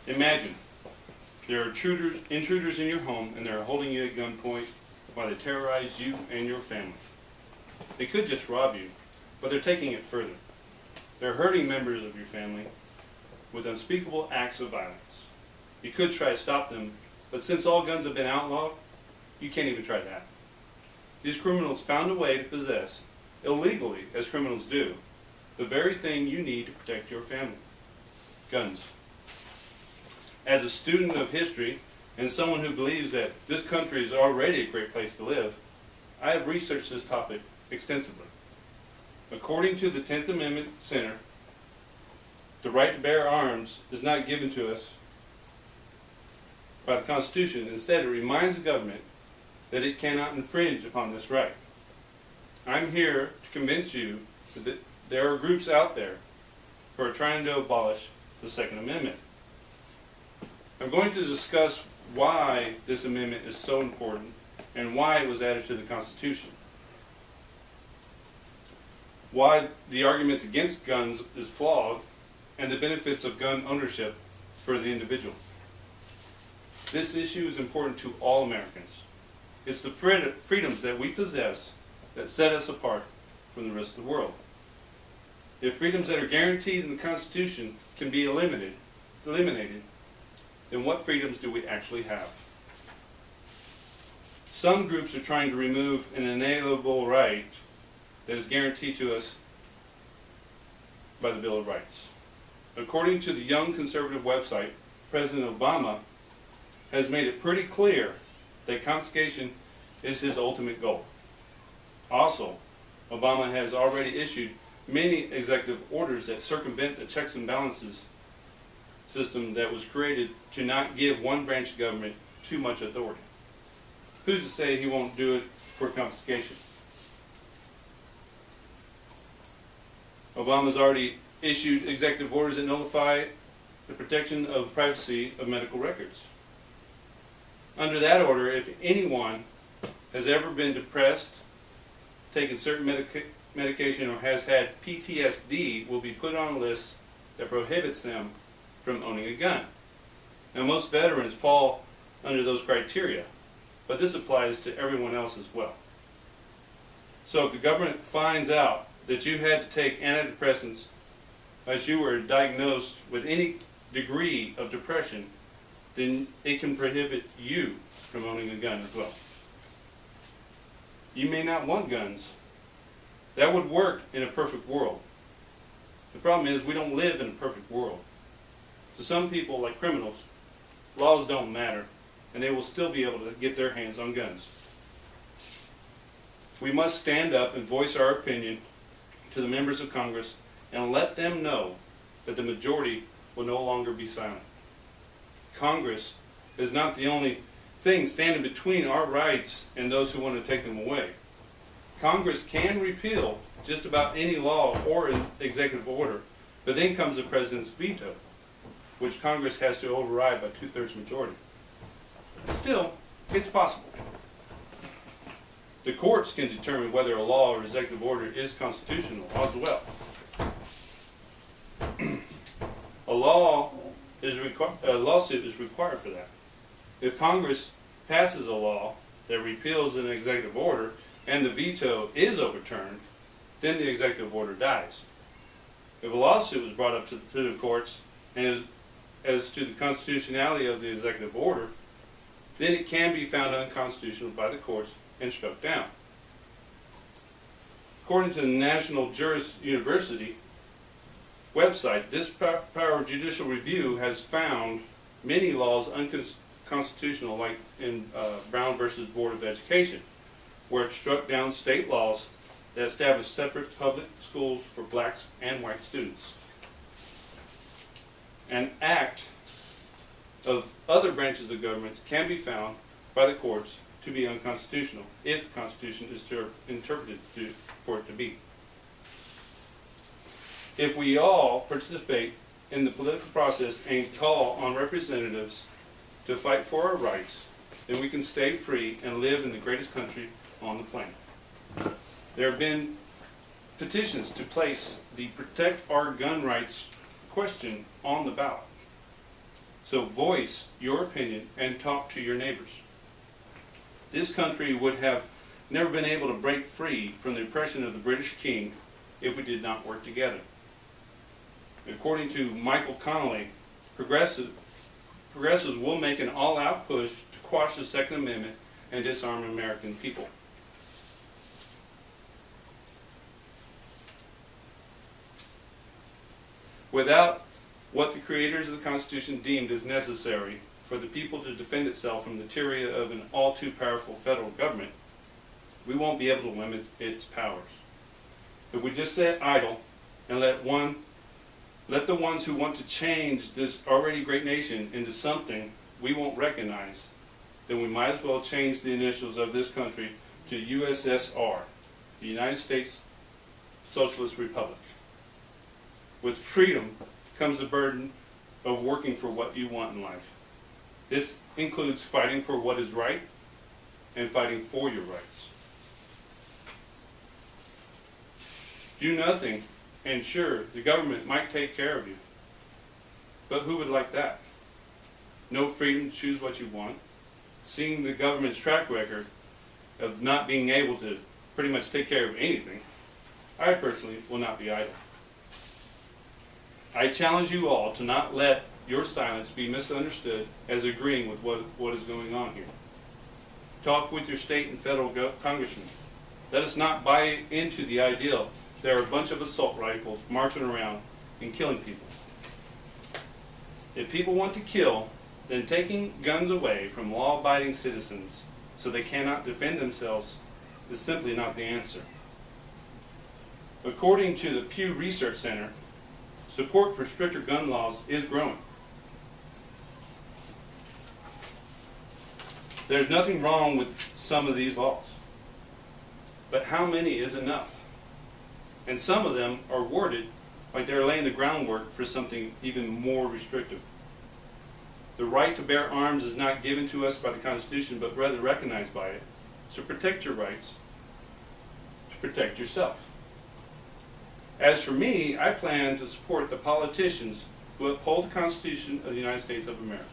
Imagine there are intruders in your home and they're holding you at gunpoint while they terrorize you and your family. They could just rob you, but they're taking it further. They're hurting members of your family with unspeakable acts of violence. You could try to stop them, but since all guns have been outlawed, you can't even try that. These criminals found a way to possess, illegally as criminals do, the very thing you need to protect your family: guns. As a student of history and someone who believes that this country is already a great place to live, I have researched this topic extensively. According to the 10th Amendment Center, the right to bear arms is not given to us by the Constitution. Instead, it reminds the government that it cannot infringe upon this right. I'm here to convince you that there are groups out there who are trying to abolish the Second Amendment. I'm going to discuss why this amendment is so important and why it was added to the Constitution. Why the arguments against guns is flawed, and the benefits of gun ownership for the individual. This issue is important to all Americans. It's the freedoms that we possess that set us apart from the rest of the world. If freedoms that are guaranteed in the Constitution can be eliminated, then what freedoms do we actually have? Some groups are trying to remove an inalienable right that is guaranteed to us by the Bill of Rights. According to the Young Conservative website, President Obama has made it pretty clear that confiscation is his ultimate goal. Also, Obama has already issued many executive orders that circumvent the checks and balances system that was created to not give one branch of government too much authority. Who's to say he won't do it for confiscation? Obama's already issued executive orders that nullify the protection of privacy of medical records. Under that order, if anyone has ever been depressed, taken certain medication, or has had PTSD, will be put on a list that prohibits them from owning a gun. Now, most veterans fall under those criteria, but this applies to everyone else as well. So if the government finds out that you had to take antidepressants as you were diagnosed with any degree of depression, then it can prohibit you from owning a gun as well. You may not want guns. That would work in a perfect world. The problem is we don't live in a perfect world. To some people, like criminals, laws don't matter, and they will still be able to get their hands on guns. We must stand up and voice our opinion to the members of Congress and let them know that the majority will no longer be silent. Congress is not the only thing standing between our rights and those who want to take them away. Congress can repeal just about any law or an executive order, but then comes the president's veto, which Congress has to override by 2/3 majority. Still, it's possible. The courts can determine whether a law or executive order is constitutional as well. A lawsuit is required for that. If Congress passes a law that repeals an executive order and the veto is overturned, then the executive order dies. If a lawsuit was brought up to the courts and as to the constitutionality of the executive order, then it can be found unconstitutional by the courts and struck down. According to the National Juris University website, this power of judicial review has found many laws unconstitutional, like in Brown versus Board of Education, where it struck down state laws that established separate public schools for blacks and white students. An act of other branches of government can be found by the courts to be unconstitutional if the Constitution is interpreted for it to be. If we all participate in the political process and call on representatives to fight for our rights, then we can stay free and live in the greatest country on the planet. There have been petitions to place the Protect Our Gun Rights question on the ballot. So voice your opinion and talk to your neighbors. This country would have never been able to break free from the oppression of the British king if we did not work together. According to Michael Connolly, progressives will make an all-out push to quash the Second Amendment and disarm American people. Without what the creators of the Constitution deemed as necessary for the people to defend itself from the tyranny of an all too powerful federal government, we won't be able to limit its powers. If we just sit idle and let the ones who want to change this already great nation into something we won't recognize, then we might as well change the initials of this country to USSR, the United States Socialist Republic. With freedom comes the burden of working for what you want in life. This includes fighting for what is right and fighting for your rights. Do nothing, and sure, the government might take care of you. But who would like that? No freedom to choose what you want. Seeing the government's track record of not being able to pretty much take care of anything, I personally will not be idle. I challenge you all to not let your silence be misunderstood as agreeing with what is going on here. Talk with your state and federal congressmen. Let us not buy into the ideal there are a bunch of assault rifles marching around and killing people. If people want to kill, then taking guns away from law-abiding citizens so they cannot defend themselves is simply not the answer. According to the Pew Research Center, support for stricter gun laws is growing. There's nothing wrong with some of these laws, but how many is enough? And some of them are worded like they're laying the groundwork for something even more restrictive. The right to bear arms is not given to us by the Constitution, but rather recognized by it. So protect your rights to protect yourself. As for me, I plan to support the politicians who uphold the Constitution of the United States of America.